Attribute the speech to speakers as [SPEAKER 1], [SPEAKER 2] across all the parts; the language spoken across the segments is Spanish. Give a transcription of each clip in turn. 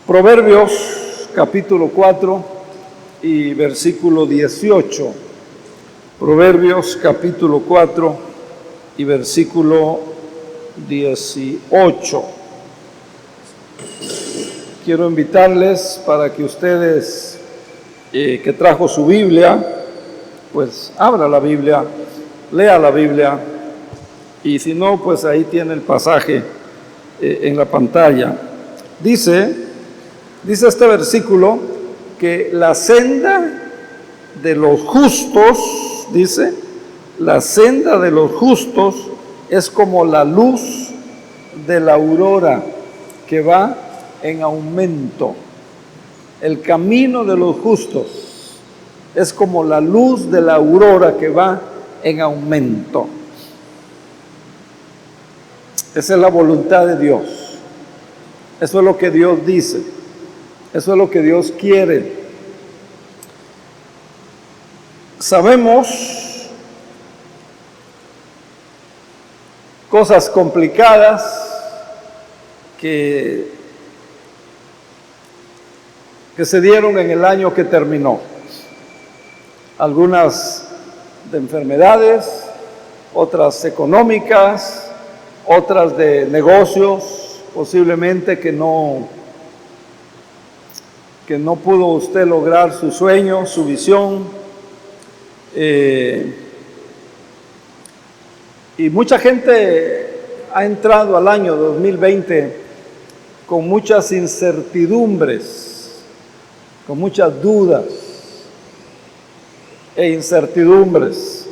[SPEAKER 1] Proverbios capítulo 4 y versículo 18. Proverbios capítulo 4 y versículo 18. Quiero invitarles para que ustedes, que trajo su Biblia, pues abra la Biblia, lea la Biblia, y si no, pues ahí tiene el pasaje en la pantalla. Dice este versículo que la senda de los justos, dice, la senda de los justos es como la luz de la aurora que va en aumento. El camino de los justos es como la luz de la aurora que va en aumento. Esa es la voluntad de Dios. Eso es lo que Dios dice. Eso es lo que Dios quiere. Sabemos cosas complicadas que se dieron en el año que terminó. Algunas de enfermedades, otras económicas, otras de negocios, posiblemente que no pudo usted lograr su sueño, su visión. Y mucha gente ha entrado al año 2020 con muchas incertidumbres, con muchas dudas e incertidumbres.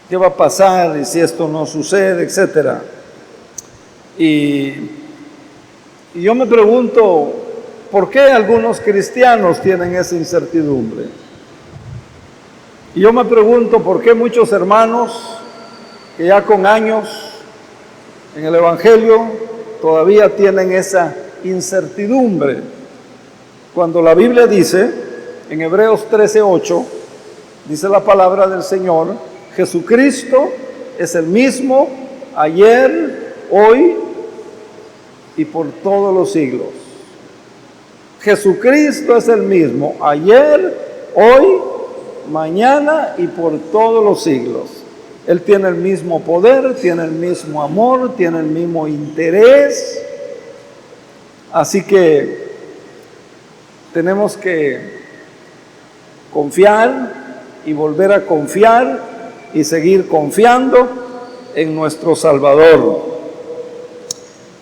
[SPEAKER 1] ¿Qué va a pasar y si esto no sucede, etcétera? Y yo me pregunto, ¿por qué algunos cristianos tienen esa incertidumbre? Y yo me pregunto, ¿por qué muchos hermanos que ya con años en el Evangelio todavía tienen esa incertidumbre? Cuando la Biblia dice, en Hebreos 13:8, dice la palabra del Señor, Jesucristo es el mismo ayer, hoy y por todos los siglos. Jesucristo es el mismo ayer, hoy, mañana y por todos los siglos. Él tiene el mismo poder, tiene el mismo amor, tiene el mismo interés. Así que tenemos que confiar y volver a confiar y seguir confiando en nuestro Salvador.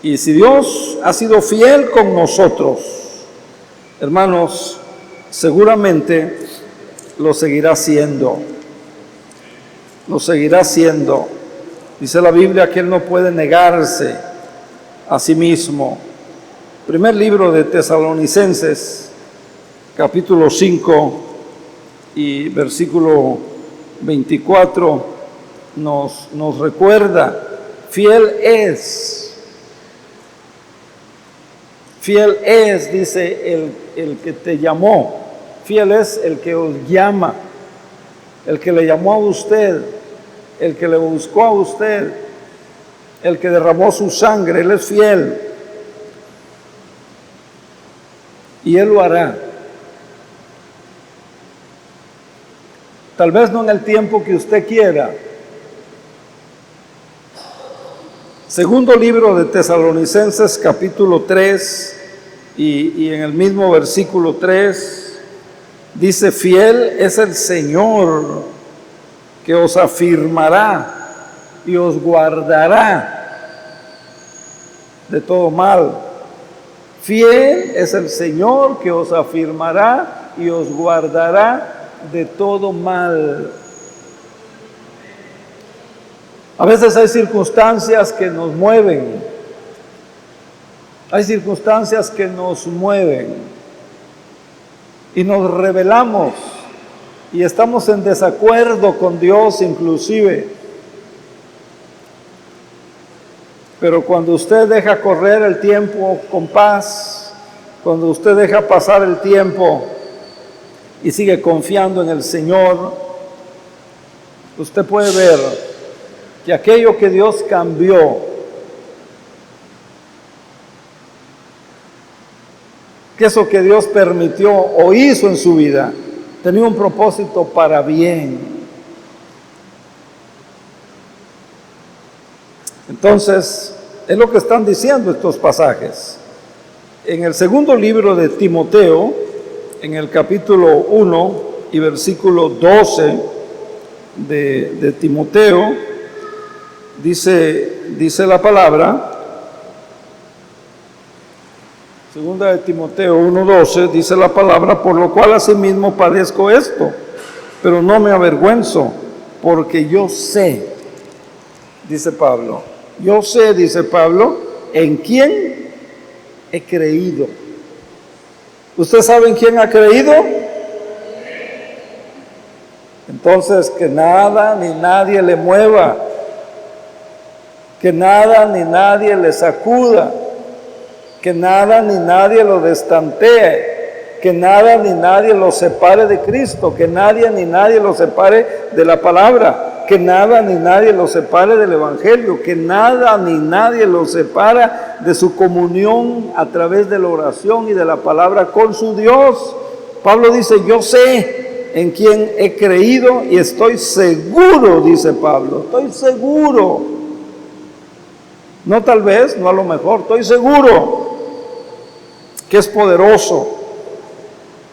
[SPEAKER 1] Y si Dios ha sido fiel con nosotros, hermanos, seguramente lo seguirá siendo. Lo seguirá siendo. Dice la Biblia que Él no puede negarse a sí mismo. Primer libro de Tesalonicenses, capítulo 5 y versículo 24, nos recuerda, fiel es, dice el que te llamó, fiel es el que os llama, el que le llamó a usted, el que le buscó a usted, el que derramó su sangre. Él es fiel y Él lo hará. Tal vez no en el tiempo que usted quiera. Segundo libro de Tesalonicenses, capítulo 3, y en el mismo versículo 3, dice, fiel es el Señor que os afirmará y os guardará de todo mal. Fiel es el Señor que os afirmará y os guardará de todo mal. A veces hay circunstancias que nos mueven. Hay circunstancias que nos mueven y nos rebelamos y estamos en desacuerdo con Dios inclusive. Pero cuando usted deja correr el tiempo con paz, cuando usted deja pasar el tiempo y sigue confiando en el Señor, usted puede ver que aquello que Dios cambió que eso que Dios permitió o hizo en su vida tenía un propósito para bien. Entonces, es lo que están diciendo estos pasajes. En el segundo libro de Timoteo, en el capítulo 1 y versículo 12 de Timoteo, dice la palabra, segunda de Timoteo 1:12, dice la palabra, por lo cual asimismo padezco esto, pero no me avergüenzo, porque yo sé, dice Pablo, yo sé, dice Pablo, en quién he creído. ¿Usted sabe en quién ha creído? Entonces, que nada ni nadie le mueva, que nada ni nadie le sacuda, que nada ni nadie lo destantee, que nada ni nadie lo separe de Cristo, que nadie ni nadie lo separe de la palabra, que nada ni nadie lo separe del Evangelio, que nada ni nadie lo separa de su comunión a través de la oración y de la palabra con su Dios. Pablo dice, yo sé en quién he creído y estoy seguro, dice Pablo, estoy seguro. No tal vez, no a lo mejor, estoy seguro que es poderoso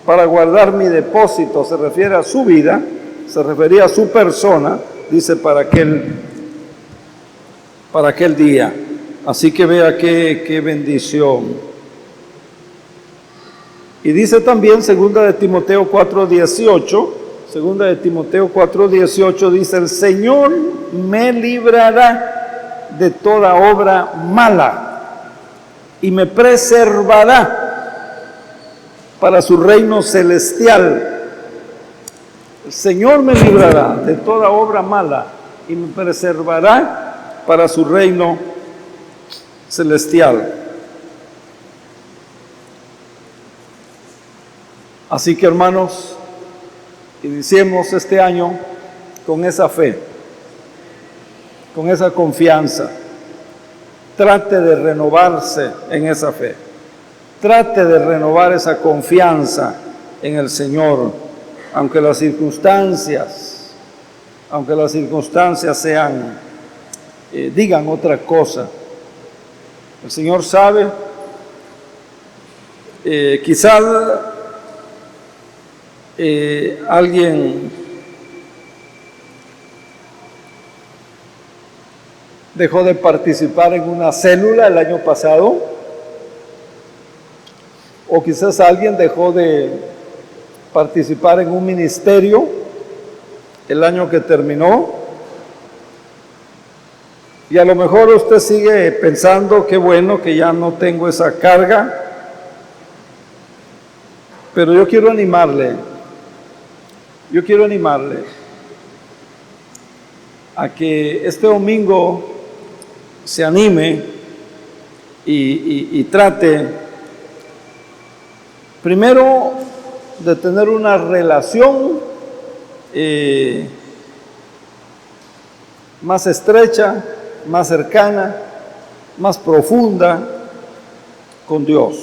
[SPEAKER 1] para guardar mi depósito. Se refiere a su vida, se refería a su persona, dice para aquel día. Así que vea qué bendición. Y dice también segunda de Timoteo 4:18, segunda de Timoteo 4:18 dice, el Señor me librará de toda obra mala y me preservará para su reino celestial. El Señor me librará de toda obra mala y me preservará para su reino celestial. Así que, hermanos, iniciemos este año con esa fe, con esa confianza. Trate de renovarse en esa fe. Trate de renovar esa confianza en el Señor, aunque las circunstancias sean, digan otra cosa. El Señor sabe, quizás alguien dejó de participar en una célula el año pasado, o quizás alguien dejó de participar en un ministerio el año que terminó, y a lo mejor usted sigue pensando, qué bueno que ya no tengo esa carga, pero yo quiero animarle a que este domingo se anime y trate primero de tener una relación más estrecha, más cercana, más profunda con Dios.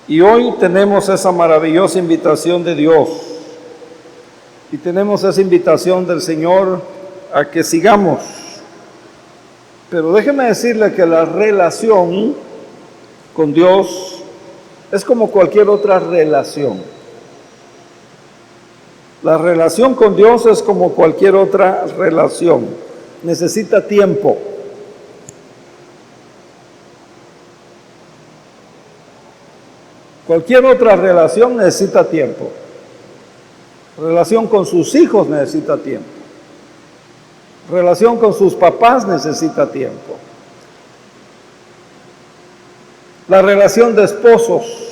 [SPEAKER 1] Y hoy tenemos esa maravillosa invitación de Dios. Y tenemos esa invitación del Señor a que sigamos. Pero déjeme decirle que la relación con Dios es como cualquier otra relación. La relación con Dios es como cualquier otra relación. Necesita tiempo. Cualquier otra relación necesita tiempo. Relación con sus hijos necesita tiempo. Relación con sus papás necesita tiempo. La relación de esposos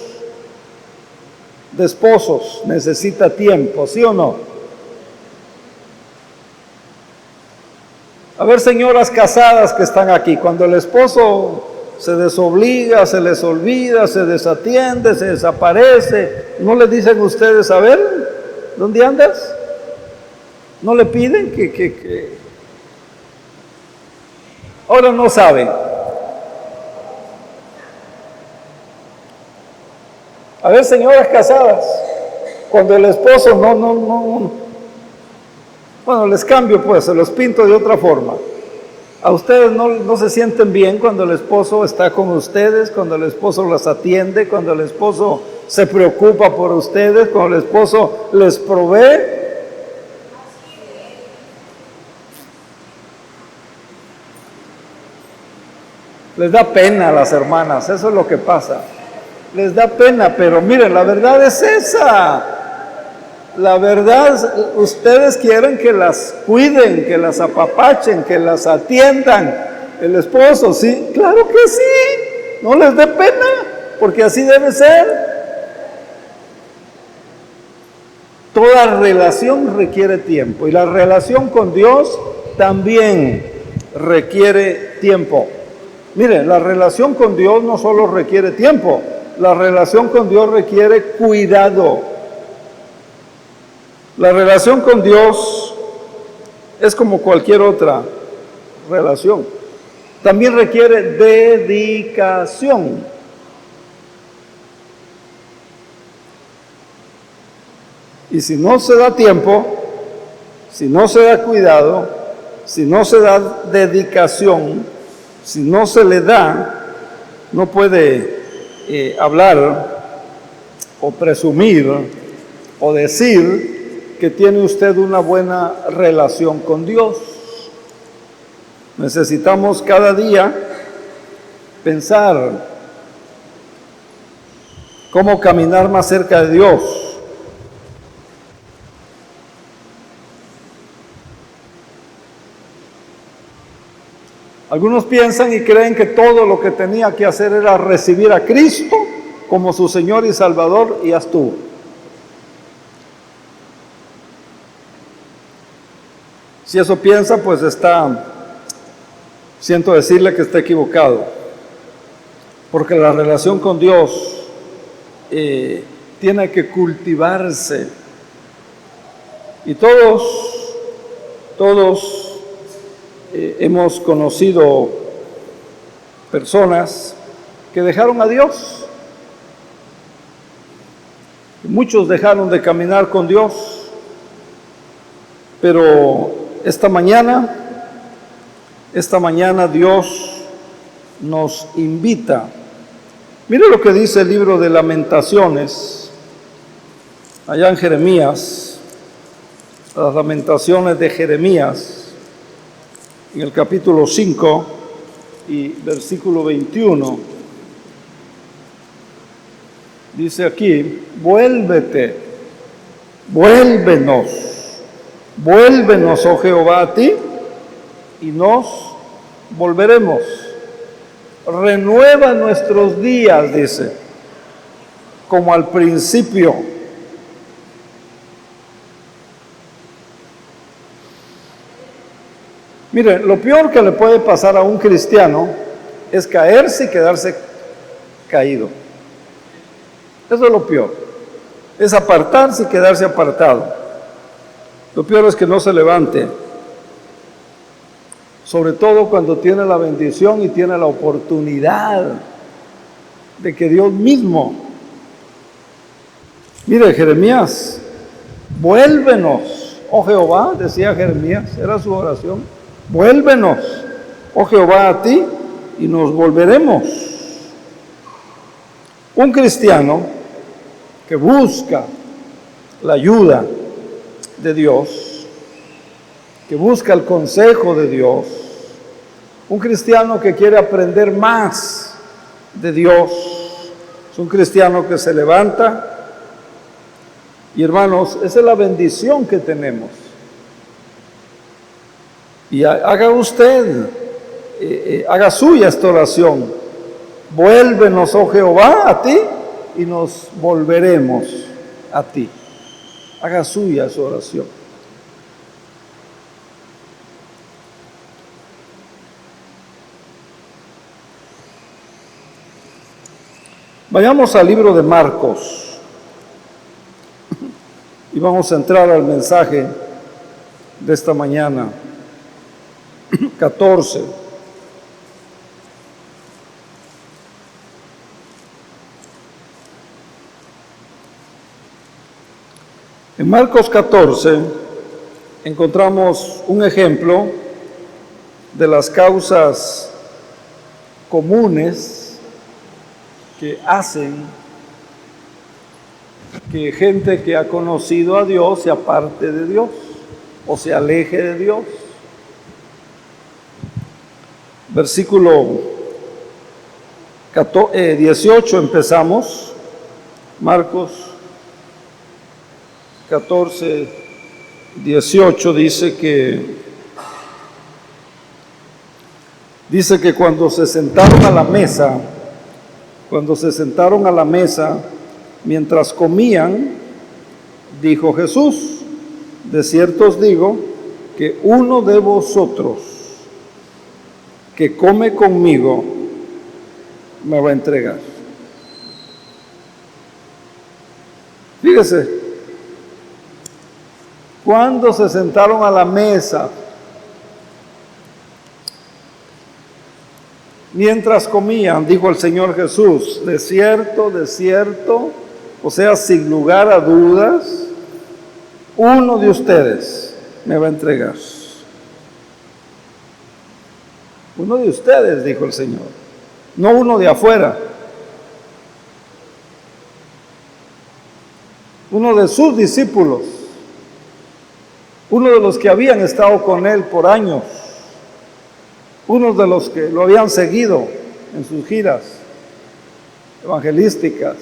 [SPEAKER 1] necesita tiempo, ¿sí o no? A ver, señoras casadas que están aquí, cuando el esposo se desobliga, se les olvida, se desatiende, se desaparece, ¿no le dicen ustedes, a ver, ¿dónde andas? ¿No le piden que? Ahora no saben. A ver, señoras casadas, cuando el esposo bueno, les cambio pues, se los pinto de otra forma. A ustedes no se sienten bien cuando el esposo está con ustedes, cuando el esposo las atiende, cuando el esposo se preocupa por ustedes, cuando el esposo les provee. Les da pena a las hermanas, eso es lo que pasa. Les da pena, pero miren, la verdad es esa. La verdad, ustedes quieren que las cuiden, que las apapachen, que las atiendan. El esposo, sí, claro que sí. No les dé pena, porque así debe ser. Toda relación requiere tiempo y la relación con Dios también requiere tiempo. Mire, la relación con Dios no solo requiere tiempo, la relación con Dios requiere cuidado. La relación con Dios es como cualquier otra relación. También requiere dedicación. Y si no se da tiempo, si no se da cuidado, si no se da dedicación, si no se le da, no puede hablar o presumir o decir que tiene usted una buena relación con Dios. Necesitamos cada día pensar cómo caminar más cerca de Dios. Algunos piensan y creen que todo lo que tenía que hacer era recibir a Cristo como su Señor y Salvador y ya estuvo. Si eso piensa, pues siento decirle que está equivocado, porque la relación con Dios tiene que cultivarse. Y todos hemos conocido personas que dejaron a Dios. Muchos dejaron de caminar con Dios, pero esta mañana Dios nos invita. Mire lo que dice el libro de Lamentaciones, allá en Jeremías, las Lamentaciones de Jeremías, en el capítulo 5 y versículo 21. Dice aquí: vuélvete, vuélvenos, oh Jehová, a ti, y nos volveremos. Renueva nuestros días, dice, como al principio. Mire, lo peor que le puede pasar a un cristiano es caerse y quedarse caído. Eso es lo peor. Es apartarse y quedarse apartado. Lo peor es que no se levante. Sobre todo cuando tiene la bendición y tiene la oportunidad de que Dios mismo. Mire, Jeremías, vuélvenos, oh Jehová, decía Jeremías, era su oración. Vuélvenos, oh Jehová, a ti, y nos volveremos. Un cristiano que busca la ayuda de Dios, que busca el consejo de Dios, un cristiano que quiere aprender más de Dios, es un cristiano que se levanta. Y hermanos, esa es la bendición que tenemos. Y haga usted, haga suya esta oración. Vuélvenos, oh Jehová, a ti, y nos volveremos a ti. Haga suya su oración. Vayamos al libro de Marcos y vamos a entrar al mensaje de esta mañana. 14. En Marcos 14 encontramos un ejemplo de las causas comunes que hacen que gente que ha conocido a Dios se aparte de Dios o se aleje de Dios. Versículo 18 empezamos, Marcos 14, 18 dice que cuando se sentaron a la mesa, mientras comían, dijo Jesús: de cierto os digo que uno de vosotros que come conmigo me va a entregar. Fíjese, cuando se sentaron a la mesa, mientras comían, dijo el Señor Jesús: de cierto, o sea, sin lugar a dudas, uno de ustedes me va a entregar. Uno de ustedes, dijo el Señor, no uno de afuera. Uno de sus discípulos, uno de los que habían estado con él por años, uno de los que lo habían seguido en sus giras evangelísticas,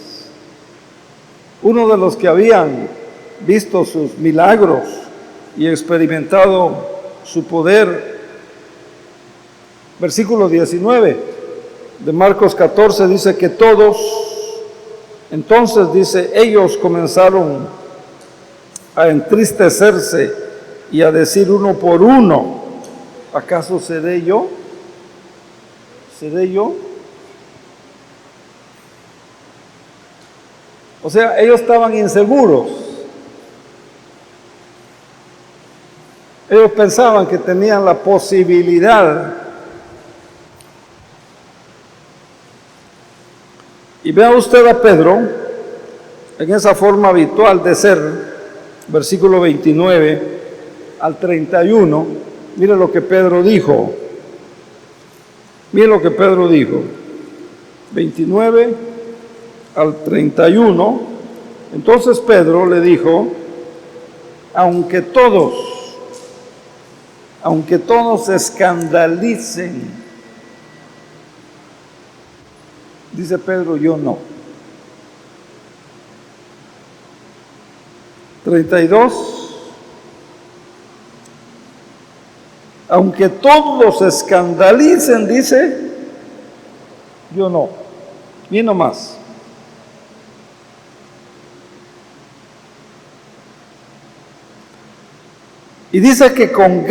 [SPEAKER 1] uno de los que habían visto sus milagros y experimentado su poder. Versículo 19 de Marcos 14 dice que todos, entonces dice, ellos comenzaron a entristecerse y a decir uno por uno: ¿acaso seré yo? ¿Seré yo? O sea, ellos estaban inseguros. Ellos pensaban que tenían la posibilidad. Y vea usted a Pedro en esa forma habitual de ser, versículo 29 al 31. Mire lo que Pedro dijo. Mire lo que Pedro dijo. 29 al 31. Entonces Pedro le dijo: aunque todos se escandalicen, dice Pedro, yo no. 32. Aunque todos se escandalicen, dice, yo no. Ni nomás. Y dice que con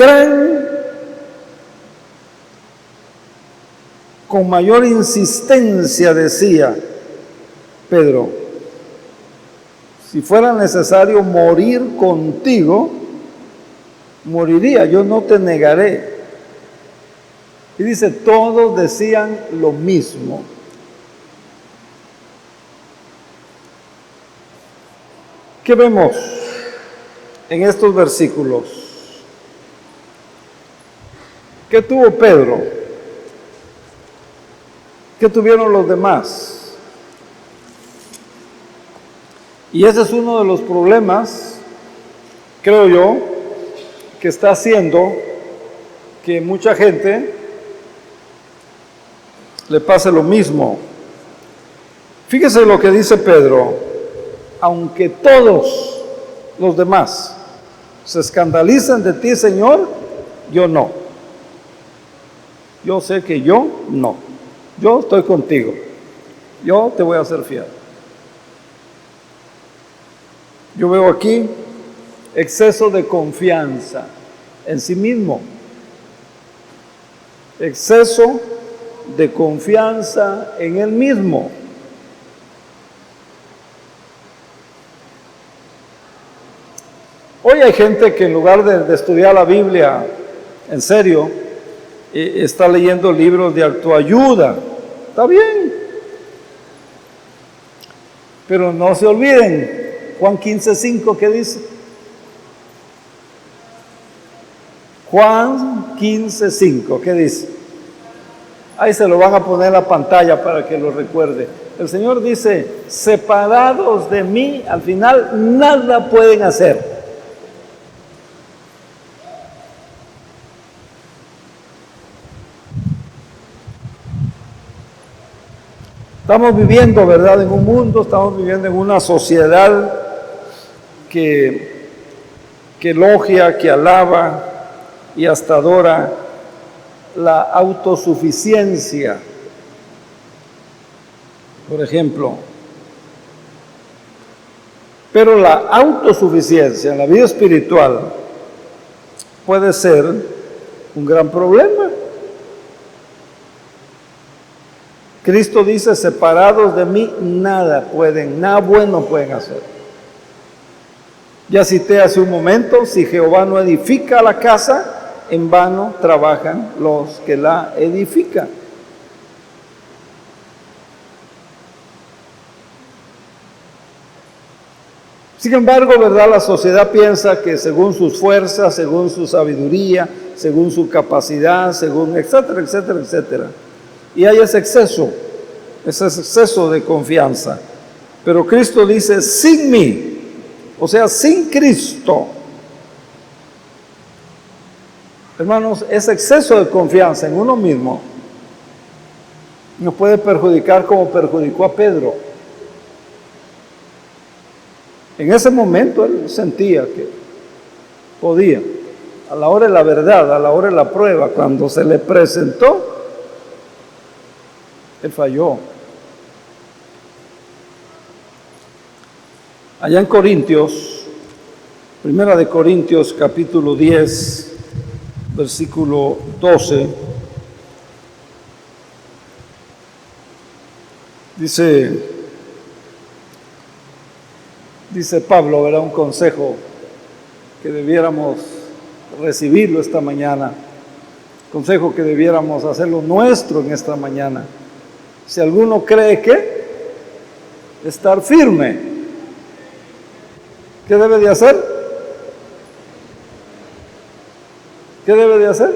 [SPEAKER 1] mayor insistencia decía Pedro: si fuera necesario morir contigo, moriría, yo no te negaré. Y dice, todos decían lo mismo. ¿Qué vemos en estos versículos? ¿Qué tuvo Pedro? ¿Qué tuvieron los demás? Y ese es uno de los problemas, creo yo, que está haciendo que mucha gente le pase lo mismo. Fíjese lo que dice Pedro: aunque todos los demás se escandalizan de ti, Señor, yo no. Yo sé que yo no. Yo estoy contigo. Yo te voy a ser fiel. Yo veo aquí exceso de confianza en sí mismo. Exceso de confianza en él mismo. Hoy hay gente que en lugar de estudiar la Biblia en serio, está leyendo libros de autoayuda. Está bien. Pero no se olviden, Juan 15:5, ¿qué dice? Juan 15:5, ¿qué dice? Ahí se lo van a poner en la pantalla para que lo recuerde. El Señor dice, separados de mí, al final nada pueden hacer. Estamos viviendo, ¿verdad?, en un mundo, estamos viviendo en una sociedad que elogia, que alaba y hasta adora la autosuficiencia. Por ejemplo, pero la autosuficiencia en la vida espiritual puede ser un gran problema. Cristo dice, separados de mí, nada bueno pueden hacer. Ya cité hace un momento, si Jehová no edifica la casa, en vano trabajan los que la edifican. Sin embargo, ¿verdad?, la sociedad piensa que según sus fuerzas, según su sabiduría, según su capacidad, según etcétera, etcétera, etcétera. Y hay ese exceso de confianza. Pero Cristo dice, sin mí, o sea, sin Cristo. Hermanos, ese exceso de confianza en uno mismo nos puede perjudicar como perjudicó a Pedro. En ese momento él sentía que podía. A la hora de la verdad, a la hora de la prueba, cuando se le presentó, él falló. Allá en Corintios, Primera de Corintios, capítulo 10, versículo 12, dice Pablo, ¿verdad?, un consejo que debiéramos recibirlo esta mañana, consejo que debiéramos hacerlo nuestro en esta mañana. Si alguno cree que estar firme, ¿qué debe de hacer? ¿Qué debe de hacer?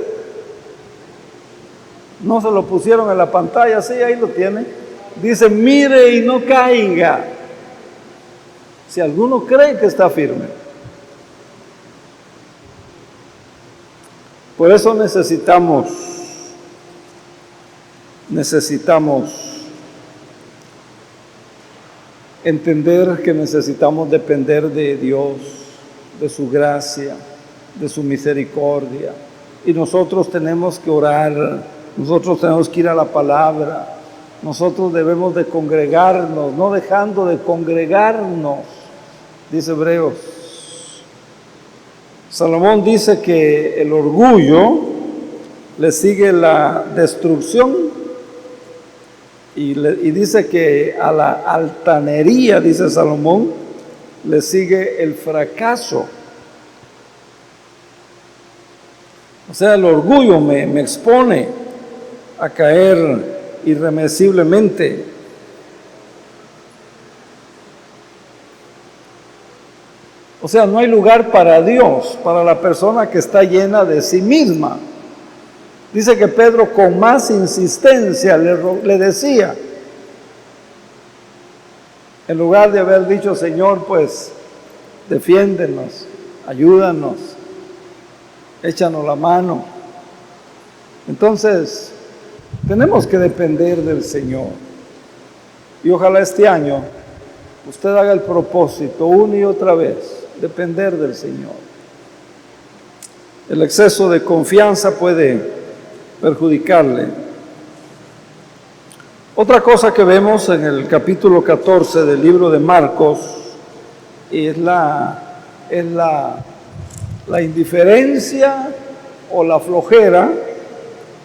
[SPEAKER 1] No se lo pusieron en la pantalla, sí, ahí lo tiene. Dice, mire y no caiga. Si alguno cree que está firme. Por eso necesitamos entender que necesitamos depender de Dios, de su gracia, de su misericordia. Y nosotros tenemos que orar, nosotros tenemos que ir a la palabra, nosotros debemos de congregarnos, no dejando de congregarnos, dice Hebreos. Salomón dice que el orgullo le sigue la destrucción y dice que a la altanería, dice Salomón, le sigue el fracaso. O sea, el orgullo me expone a caer irremisiblemente. O sea, no hay lugar para Dios, para la persona que está llena de sí misma. Dice que Pedro con más insistencia le decía, en lugar de haber dicho, Señor, pues, defiéndenos, ayúdanos, échanos la mano. Entonces, tenemos que depender del Señor. Y ojalá este año usted haga el propósito una y otra vez, depender del Señor. El exceso de confianza puede perjudicarle. Otra cosa que vemos en el capítulo 14 del libro de Marcos es la indiferencia o la flojera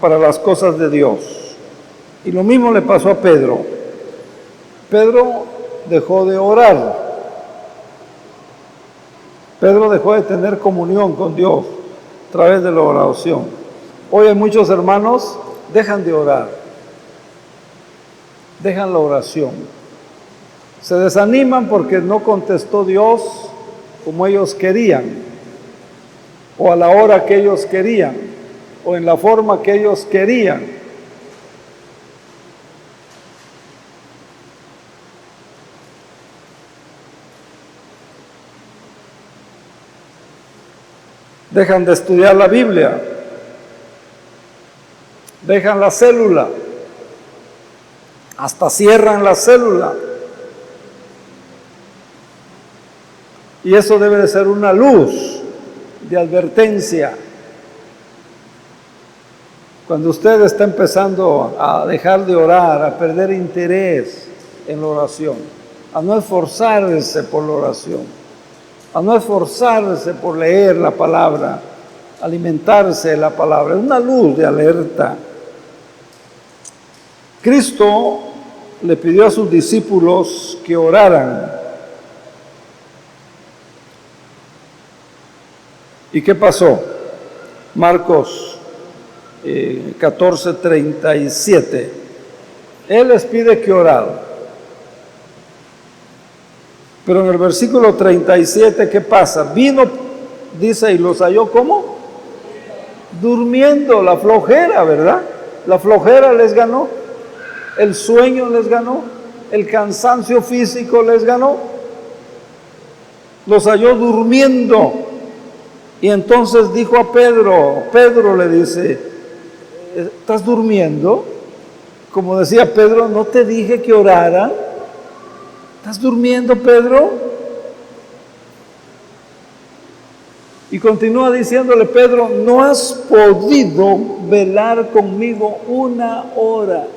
[SPEAKER 1] para las cosas de Dios. Y lo mismo le pasó a Pedro. Pedro dejó de orar. Pedro dejó de tener comunión con Dios a través de la oración. Hoy hay muchos hermanos dejan de orar, dejan la oración, se desaniman porque no contestó Dios como ellos querían. o a la hora que ellos querían, o en la forma que ellos querían. Dejan de estudiar la Biblia, dejan la célula, hasta cierran la célula. Y eso debe de ser una luz de advertencia. Cuando usted está empezando a dejar de orar, a perder interés en la oración, a no esforzarse por la oración, a no esforzarse por leer la palabra, alimentarse de la palabra, es una luz de alerta. Cristo le pidió a sus discípulos que oraran. ¿Y qué pasó? Marcos 14:37. Él les pide que oraran. Pero en el versículo 37, ¿qué pasa? Vino, dice, y los halló, ¿cómo? Durmiendo, la flojera, ¿verdad? La flojera les ganó, el sueño les ganó, el cansancio físico les ganó. Los halló durmiendo. Y entonces dijo a Pedro, Pedro le dice, ¿estás durmiendo? Como decía Pedro, ¿no te dije que orara? ¿Estás durmiendo, Pedro? Y continúa diciéndole Pedro, ¿no has podido velar conmigo una hora?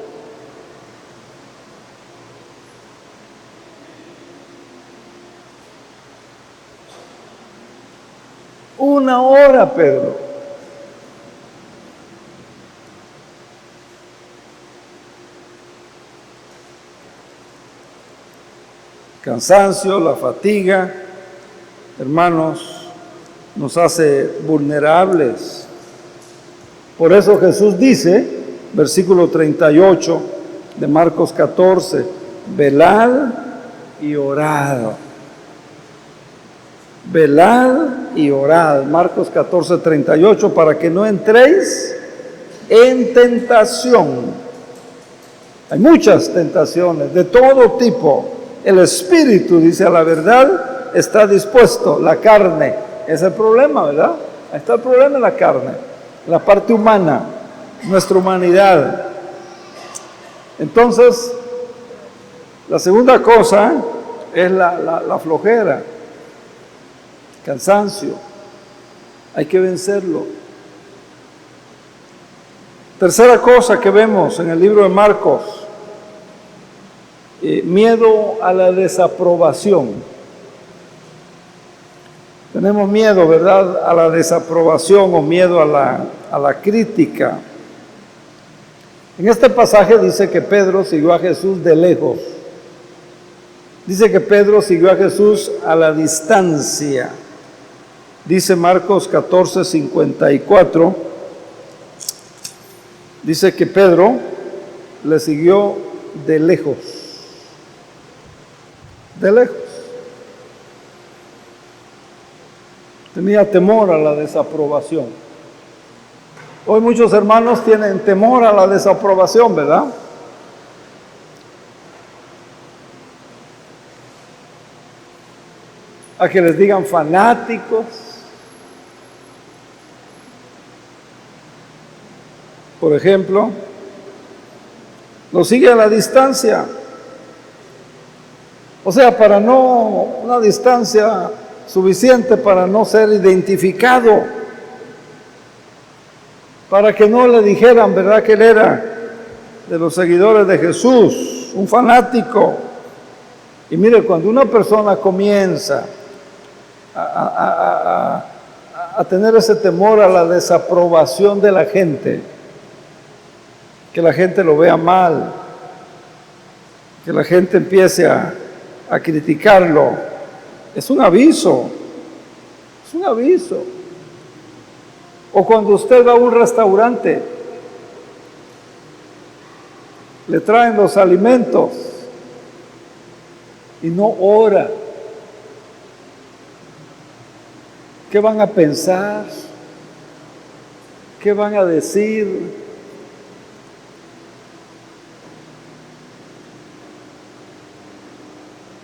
[SPEAKER 1] Una hora, Pedro. Cansancio, la fatiga, hermanos, nos hace vulnerables. Por eso Jesús dice, versículo 38 de Marcos 14, velad y orad. Velad y orad. Marcos 14:38, para que no entréis en tentación. Hay muchas tentaciones de todo tipo. El espíritu, dice a la verdad, está dispuesto. La carne es el problema, ¿verdad? Ahí está el problema en la carne, la parte humana, nuestra humanidad. Entonces, la segunda cosa es la flojera, cansancio. Hay que vencerlo. Tercera cosa que vemos en el libro de Marcos, miedo a la desaprobación. Tenemos miedo, ¿verdad?, a la desaprobación o miedo a la crítica. En este pasaje dice que Pedro siguió a Jesús de lejos. Dice que Pedro siguió a Jesús a la distancia. Dice Marcos 14:54, dice que Pedro le siguió de lejos. De lejos. Tenía temor a la desaprobación. Hoy muchos hermanos tienen temor a la desaprobación, ¿verdad? A que les digan fanáticos. Por ejemplo, lo sigue a la distancia. O sea, para no, una distancia suficiente para no ser identificado, para que no le dijeran, ¿verdad?, que él era de los seguidores de Jesús, un fanático. Y mire, cuando una persona comienza a tener ese temor a la desaprobación de la gente, que la gente lo vea mal, que la gente empiece a criticarlo, es un aviso, es un aviso. O cuando usted va a un restaurante, le traen los alimentos y no ora. ¿Qué van a pensar? ¿Qué van a decir?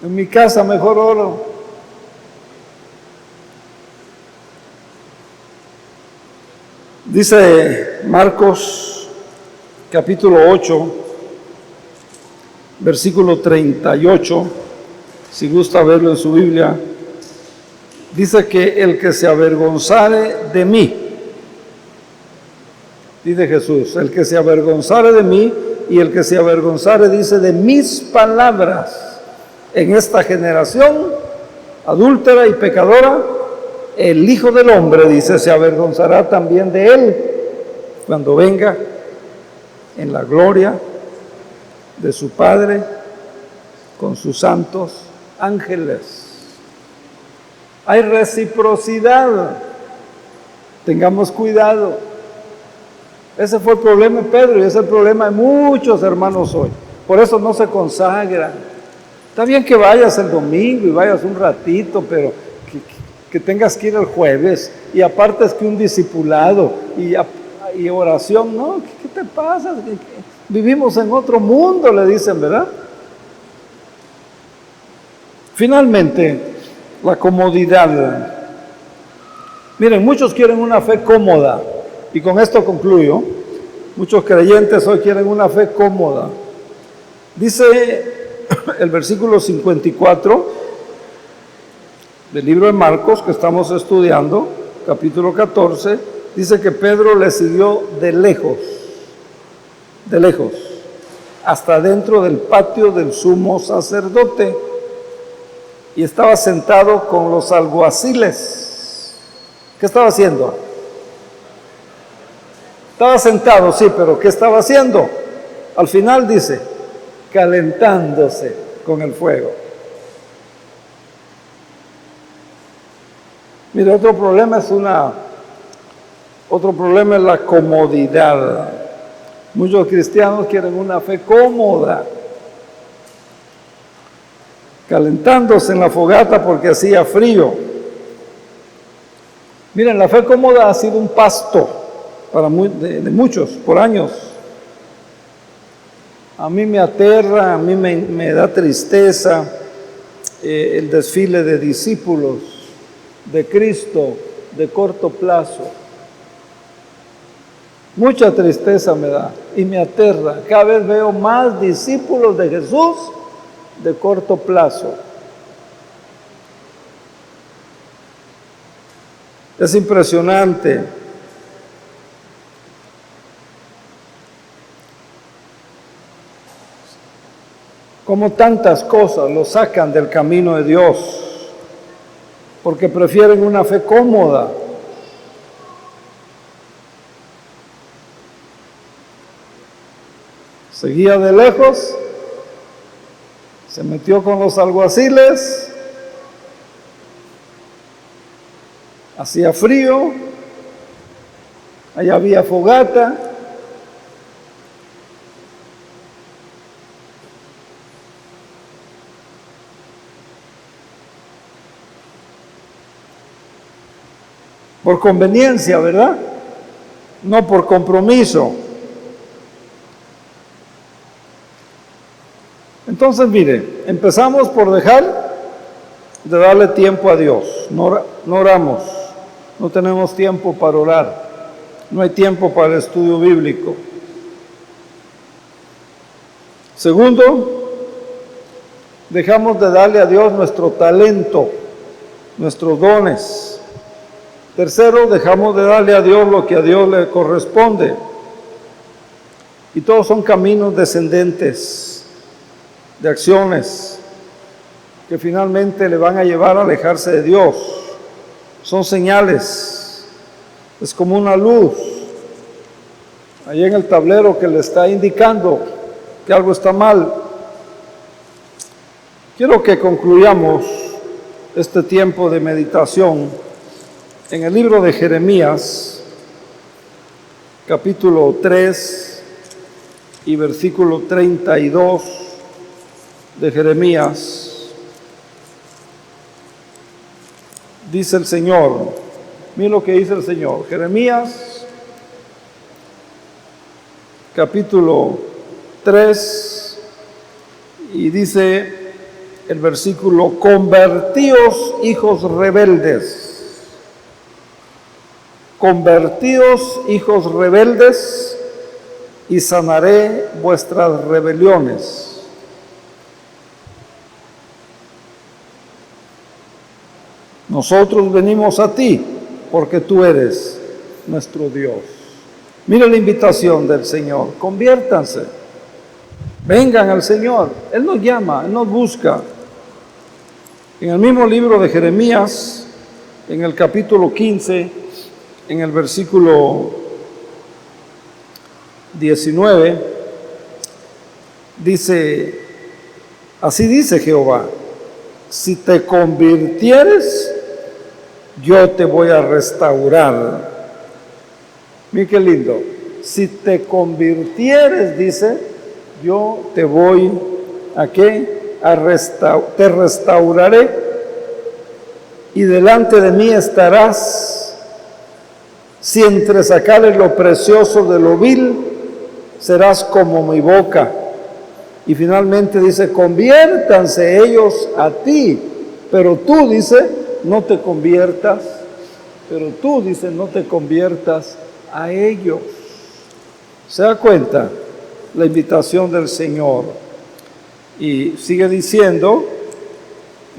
[SPEAKER 1] En mi casa mejor oro. Dice Marcos capítulo 8, versículo 38, si gusta verlo en su Biblia, dice que el que se avergonzare de mí, dice Jesús, el que se avergonzare de mí y el que se avergonzare, dice, de mis palabras en esta generación adúltera y pecadora, el Hijo del Hombre, dice, se avergonzará también de él cuando venga en la gloria de su Padre con sus santos ángeles. Hay reciprocidad. Tengamos cuidado. Ese fue el problema de Pedro y ese es el problema de muchos hermanos hoy. Por eso no se consagran. Está bien que vayas el domingo y vayas un ratito, pero que tengas que ir el jueves, y aparte es que un discipulado y oración, no, ¿qué te pasa? Vivimos en otro mundo, le dicen, ¿verdad? Finalmente, la comodidad. Miren, muchos quieren una fe cómoda, y con esto concluyo. Muchos creyentes hoy quieren una fe cómoda. Dice el versículo 54 del libro de Marcos, que estamos estudiando, capítulo 14, dice que Pedro le siguió de lejos, hasta dentro del patio del sumo sacerdote, y estaba sentado con los alguaciles. ¿Qué estaba haciendo? Estaba sentado, sí, pero ¿qué estaba haciendo? Al final dice, calentándose con el fuego. Mira, otro problema es la comodidad. Muchos cristianos quieren una fe cómoda, calentándose en la fogata porque hacía frío. Miren, la fe cómoda ha sido un pasto de muchos por años. A mí me aterra, a mí me da tristeza el desfile de discípulos de Cristo de corto plazo. Mucha tristeza me da y me aterra. Cada vez veo más discípulos de Jesús de corto plazo. Es impresionante. Como tantas cosas lo sacan del camino de Dios, porque prefieren una fe cómoda. Seguía de lejos, se metió con los alguaciles, hacía frío, allá había fogata. Por conveniencia, ¿verdad? No por compromiso. Entonces, mire, empezamos por dejar de darle tiempo a Dios. No oramos, no tenemos tiempo para orar, no hay tiempo para el estudio bíblico. Segundo, dejamos de darle a Dios nuestro talento, nuestros dones. Tercero, dejamos de darle a Dios lo que a Dios le corresponde. Y todos son caminos descendentes de acciones que finalmente le van a llevar a alejarse de Dios. Son señales. Es como una luz ahí en el tablero que le está indicando que algo está mal. Quiero que concluyamos este tiempo de meditación en el libro de Jeremías, capítulo 3 y versículo 32 de Jeremías. Dice el Señor, mira lo que dice el Señor. Jeremías capítulo 3, y dice el versículo: convertíos, hijos rebeldes, convertíos, hijos rebeldes, y sanaré vuestras rebeliones. Nosotros venimos a ti porque tú eres nuestro Dios. Mira la invitación del Señor: conviértanse, vengan al Señor. Él nos llama, Él nos busca. En el mismo libro de Jeremías, en el capítulo 15, en el versículo 19, dice, así dice Jehová: si te convirtieres, yo te voy a restaurar. Mira qué lindo. Si te convirtieres, dice, yo te voy a qué? Te restauraré, y delante de mí estarás. Si entresacares lo precioso de lo vil, serás como mi boca. Y finalmente dice: conviértanse ellos a ti, pero tú, dice, no te conviertas, pero tú, dice, no te conviertas a ellos. ¿Se da cuenta? La invitación del Señor. Y sigue diciendo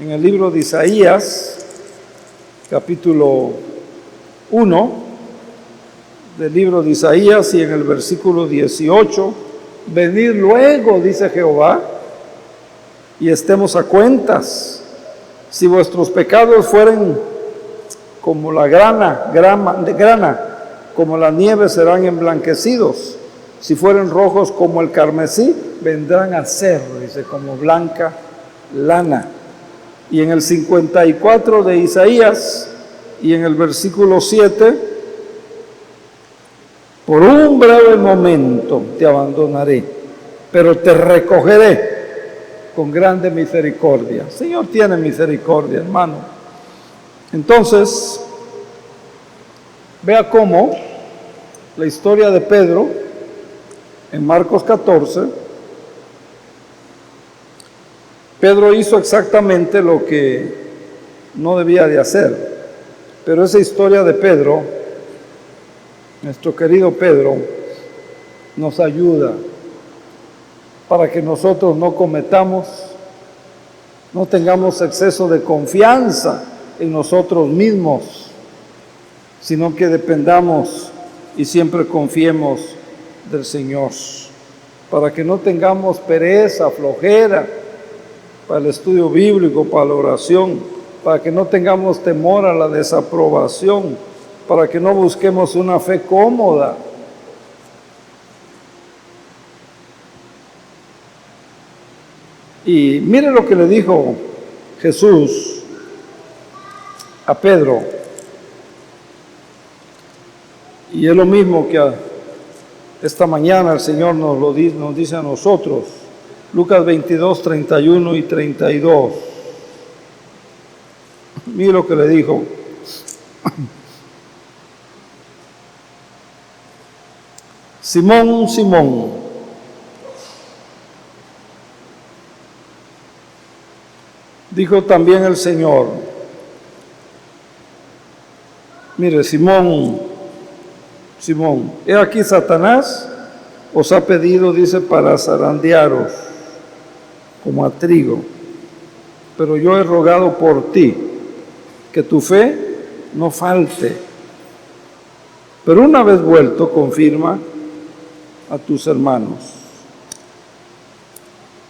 [SPEAKER 1] en el libro de Isaías, capítulo 1, del libro de Isaías, y en el versículo 18: venid luego, dice Jehová, y estemos a cuentas. Si vuestros pecados fueren como la grana, como la nieve, serán emblanquecidos. Si fueren rojos como el carmesí, vendrán a ser, dice, como blanca lana. Y en el 54 de Isaías, y en el versículo 7: por un breve momento te abandonaré, pero te recogeré con grande misericordia. El Señor tiene misericordia, hermano. Entonces, vea cómo la historia de Pedro, en Marcos 14, Pedro hizo exactamente lo que no debía de hacer. Pero esa historia de Pedro, nuestro querido Pedro, nos ayuda para que nosotros no tengamos exceso de confianza en nosotros mismos, sino que dependamos y siempre confiemos del Señor, para que no tengamos pereza, flojera para el estudio bíblico, para la oración, para que no tengamos temor a la desaprobación, para que no busquemos una fe cómoda. Y mire lo que le dijo Jesús a Pedro, y es lo mismo que esta mañana el Señor nos dice a nosotros. Lucas 22, 31 y 32. Mire lo que le dijo. Simón, Simón, dijo también el Señor. Mire, Simón, Simón, he aquí Satanás os ha pedido, dice, para zarandearos como a trigo, pero yo he rogado por ti, que tu fe no falte. Pero una vez vuelto, confirma a tus hermanos.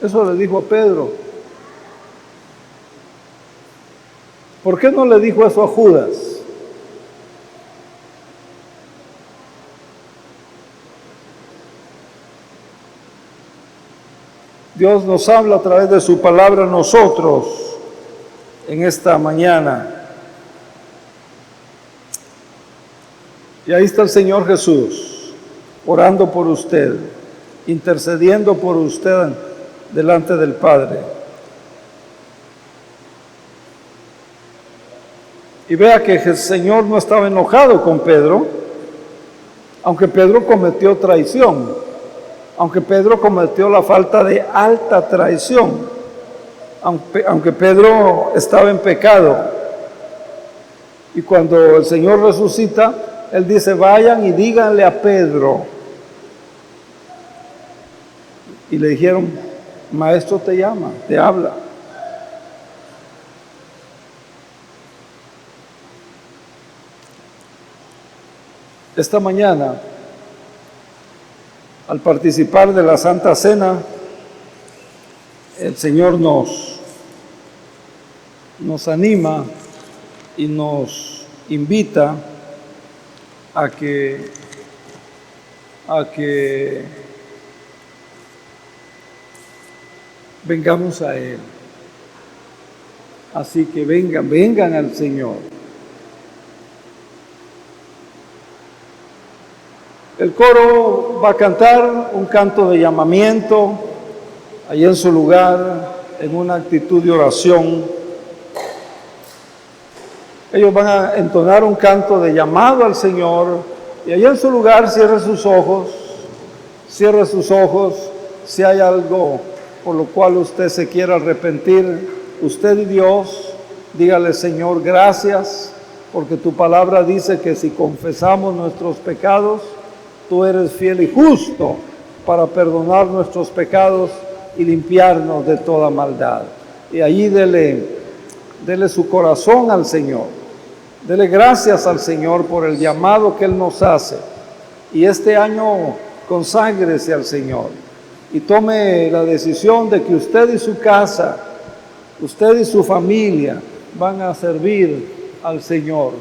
[SPEAKER 1] Eso le dijo a Pedro. ¿Por qué no le dijo eso a Judas? Dios nos habla a través de su palabra a nosotros en esta mañana. Y ahí está el Señor Jesús, orando por usted, intercediendo por usted delante del Padre. Y vea que el Señor no estaba enojado con Pedro, aunque Pedro cometió traición. aunque Pedro cometió la falta de alta traición, aunque Pedro estaba en pecado. Y cuando el Señor resucita, Él dice, vayan y díganle a Pedro. Y le dijeron, Maestro te llama, te habla. Esta mañana, al participar de la Santa Cena, el Señor nos anima y nos invita a que vengamos a Él. Así que vengan al Señor. El coro va a cantar un canto de llamamiento ahí en su lugar, en una actitud de oración. Ellos van a entonar un canto de llamado al Señor y ahí en su lugar cierre sus ojos, si hay algo por lo cual usted se quiera arrepentir, usted y Dios, dígale, Señor, gracias, porque tu palabra dice que si confesamos nuestros pecados, tú eres fiel y justo para perdonar nuestros pecados y limpiarnos de toda maldad. Y allí dele su corazón al Señor. Dele gracias al Señor por el llamado que Él nos hace. Y este año conságrese al Señor y tome la decisión de que usted y su casa, usted y su familia van a servir al Señor.